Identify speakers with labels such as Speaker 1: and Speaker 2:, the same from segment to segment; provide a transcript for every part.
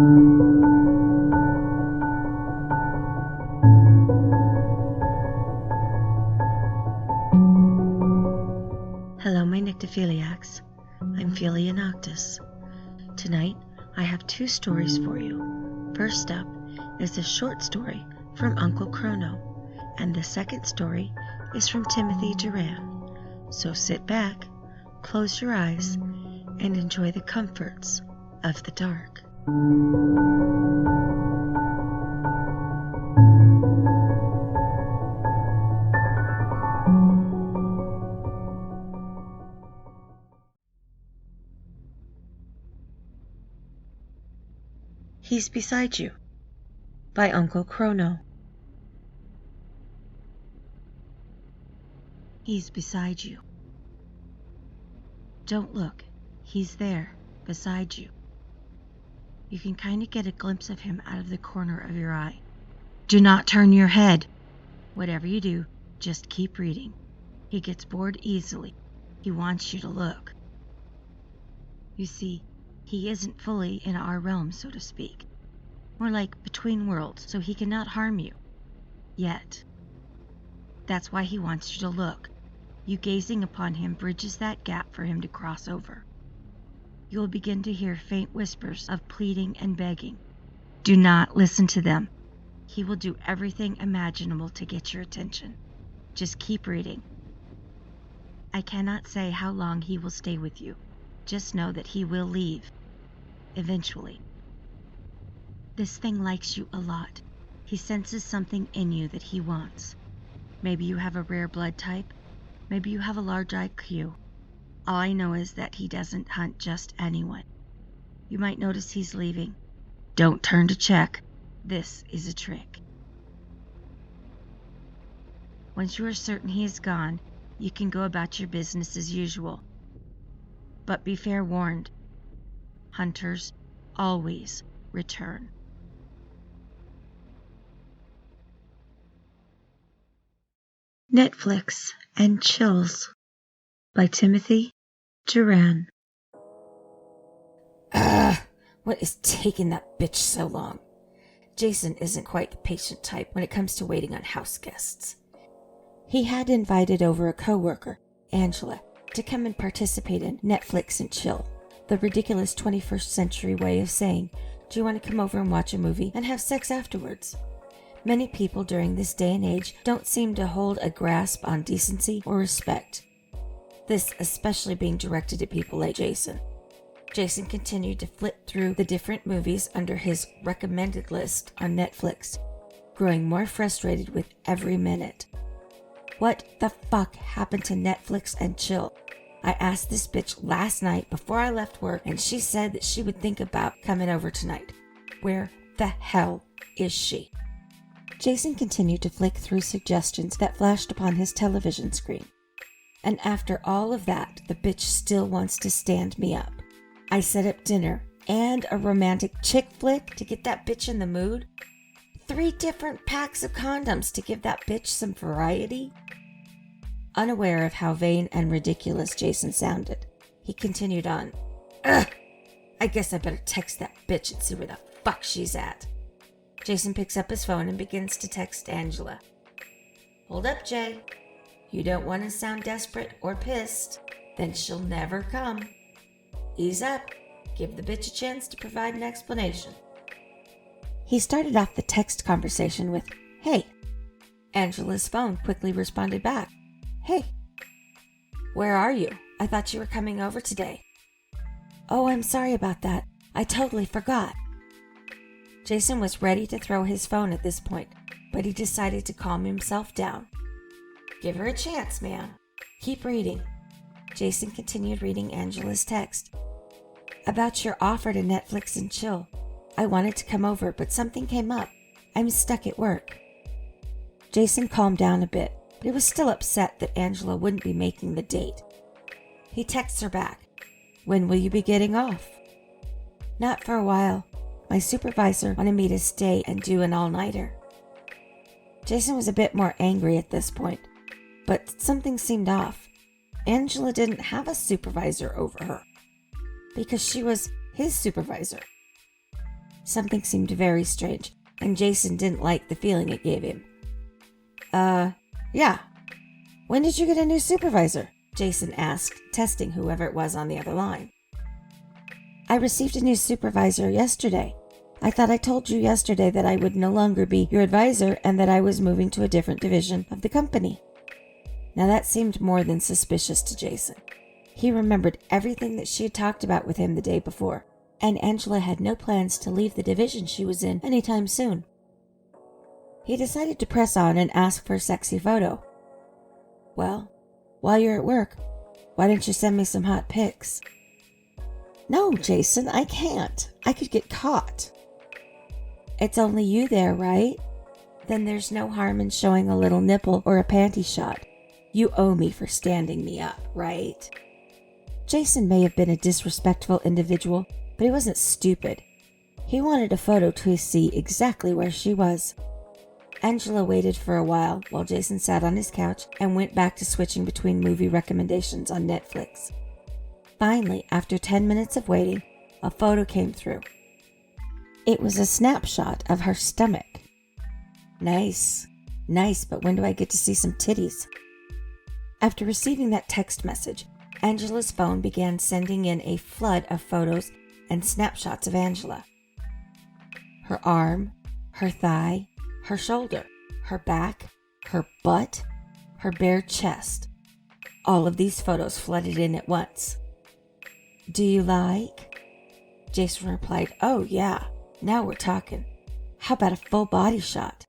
Speaker 1: Hello, my Nyctophiliacs. I'm Filia Noctis. Tonight, I have 2 stories for you. First up is a short story from Uncle Chrono, and the second story is from Timothy Duran. So sit back, close your eyes, and enjoy the comforts of the dark. Hes Beside You by Uncle Chrono. He's beside you. Don't look. He's there, beside you. You can kind of get a glimpse of him out of the corner of your eye. Do not turn your head. Whatever you do, just keep reading. He gets bored easily. He wants you to look. You see, he isn't fully in our realm, so to speak. More like between worlds, so he cannot harm you. Yet. That's why he wants you to look. You gazing upon him bridges that gap for him to cross over. You will begin to hear faint whispers of pleading and begging. Do not listen to them. He will do everything imaginable to get your attention. Just keep reading. I cannot say how long he will stay with you. Just know that he will leave. Eventually. This thing likes you a lot. He senses something in you that he wants. Maybe you have a rare blood type. Maybe you have a large IQ. All I know is that he doesn't hunt just anyone. You might notice he's leaving. Don't turn to check. This is a trick. Once you are certain he is gone, you can go about your business as usual. But be fair warned. Hunters always return. Netflix and Chills by Timothy Duran.
Speaker 2: What is taking that bitch so long? Jason isn't quite the patient type when it comes to waiting on house guests. He had invited over a coworker, Angela, to come and participate in Netflix and Chill, the ridiculous 21st century way of saying, do you want to come over and watch a movie and have sex afterwards? Many people during this day and age don't seem to hold a grasp on decency or respect. This especially being directed at people like Jason. Jason continued to flip through the different movies under his recommended list on Netflix, growing more frustrated with every minute. What the fuck happened to Netflix and Chill? I asked this bitch last night before I left work, and she said that she would think about coming over tonight. Where the hell is she? Jason continued to flick through suggestions that flashed upon his television screen. And after all of that, the bitch still wants to stand me up. I set up dinner and a romantic chick flick to get that bitch in the mood. 3 different packs of condoms to give that bitch some variety. Unaware of how vain and ridiculous Jason sounded, he continued on. I guess I better text that bitch and see where the fuck she's at. Jason picks up his phone and begins to text Angela. Hold up, Jay. You don't want to sound desperate or pissed, then she'll never come. Ease up. Give the bitch a chance to provide an explanation. He started off the text conversation with, hey. Angela's phone quickly responded back. Hey. Where are you? I thought you were coming over today. Oh, I'm sorry about that. I totally forgot. Jason was ready to throw his phone at this point, but he decided to calm himself down. Give her a chance, man. Keep reading. Jason continued reading Angela's text. About your offer to Netflix and Chill. I wanted to come over, but something came up. I'm stuck at work. Jason calmed down a bit, but he was still upset that Angela wouldn't be making the date. He texts her back. When will you be getting off? Not for a while. My supervisor wanted me to stay and do an all-nighter. Jason was a bit more angry at this point, but something seemed off. Angela didn't have a supervisor over her, because she was his supervisor. Something seemed very strange, and Jason didn't like the feeling it gave him. Yeah. When did you get a new supervisor? Jason asked, testing whoever it was on the other line. I received a new supervisor yesterday. I thought I told you yesterday that I would no longer be your advisor and that I was moving to a different division of the company. Now that seemed more than suspicious to Jason. He remembered everything that she had talked about with him the day before, and Angela had no plans to leave the division she was in anytime soon. He decided to press on and ask for a sexy photo. Well, while you're at work, why don't you send me some hot pics? No, Jason, I can't. I could get caught. It's only you there, right? Then there's no harm in showing a little nipple or a panty shot. You owe me for standing me up, right? Jason may have been a disrespectful individual, but he wasn't stupid. He wanted a photo to see exactly where she was. Angela waited for a while Jason sat on his couch and went back to switching between movie recommendations on Netflix. Finally, after 10 minutes of waiting, a photo came through. It was a snapshot of her stomach. Nice, but when do I get to see some titties? After receiving that text message, Angela's phone began sending in a flood of photos and snapshots of Angela. Her arm, her thigh, her shoulder, her back, her butt, her bare chest. All of these photos flooded in at once. Do you like? Jason replied, oh yeah, now we're talking. How about a full body shot?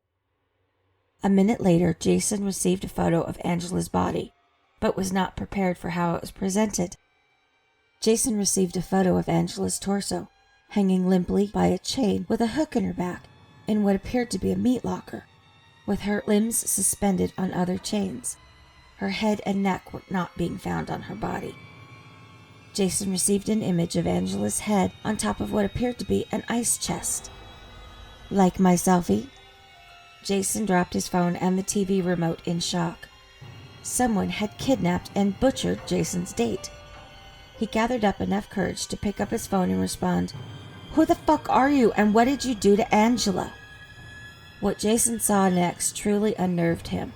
Speaker 2: A minute later, Jason received a photo of Angela's body, but was not prepared for how it was presented. Jason received a photo of Angela's torso, hanging limply by a chain with a hook in her back, in what appeared to be a meat locker, with her limbs suspended on other chains. Her head and neck were not being found on her body. Jason received an image of Angela's head on top of what appeared to be an ice chest. Like my selfie? Jason dropped his phone and the TV remote in shock. Someone had kidnapped and butchered Jason's date. He gathered up enough courage to pick up his phone and respond, Who the fuck are you and what did you do to Angela? What Jason saw next truly unnerved him.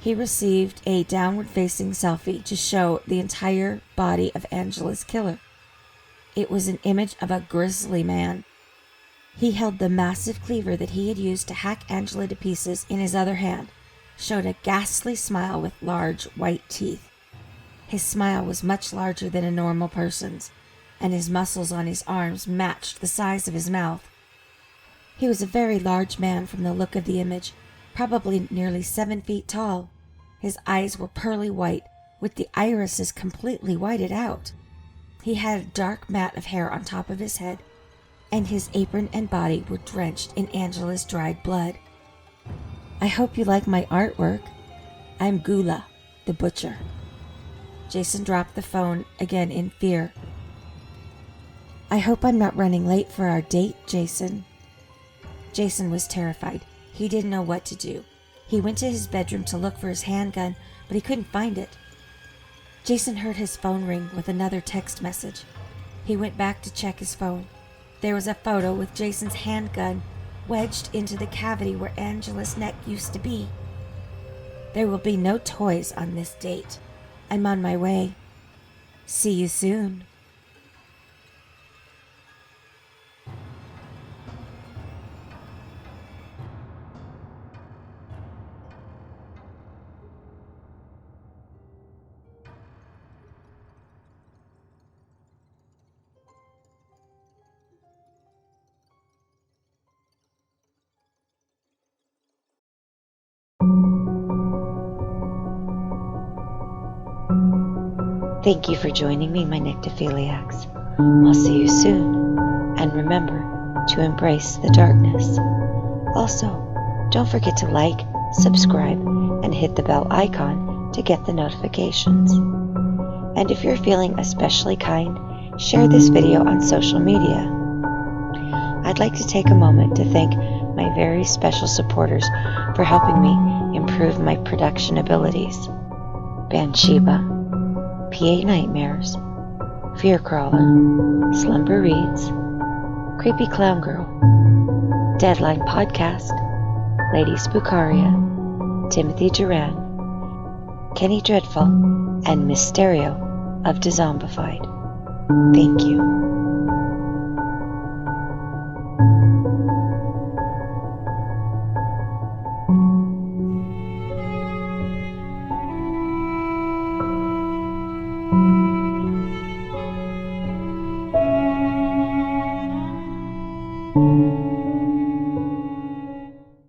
Speaker 2: He received a downward-facing selfie to show the entire body of Angela's killer. It was an image of a grisly man. He held the massive cleaver that he had used to hack Angela to pieces in his other hand, showed a ghastly smile with large white teeth. His smile was much larger than a normal person's, and his muscles on his arms matched the size of his mouth. He was a very large man from the look of the image, probably nearly 7 feet tall. His eyes were pearly white, with the irises completely whited out. He had a dark mat of hair on top of his head, and his apron and body were drenched in Angela's dried blood. I hope you like my artwork. I'm Gula, the butcher. Jason dropped the phone again in fear. I hope I'm not running late for our date, Jason. Jason was terrified. He didn't know what to do. He went to his bedroom to look for his handgun, but he couldn't find it. Jason heard his phone ring with another text message. He went back to check his phone. There was a photo with Jason's handgun wedged into the cavity where Angela's neck used to be. There will be no toys on this date. I'm on my way. See you soon.
Speaker 1: Thank you for joining me, my Nyctophiliacs. I'll see you soon, and remember to embrace the darkness. Also, don't forget to like, subscribe, and hit the bell icon to get the notifications. And if you're feeling especially kind, share this video on social media. I'd like to take a moment to thank my very special supporters for helping me improve my production abilities. Bathsheba, PA Nightmares, Fearcrawler, Slumber Reads, Creepy Clown Girl, Deadline Podcast, Lady Spookaria, Timothy Duran, Kenny Dreadful, and Mysterio of Dezombified. Thank you.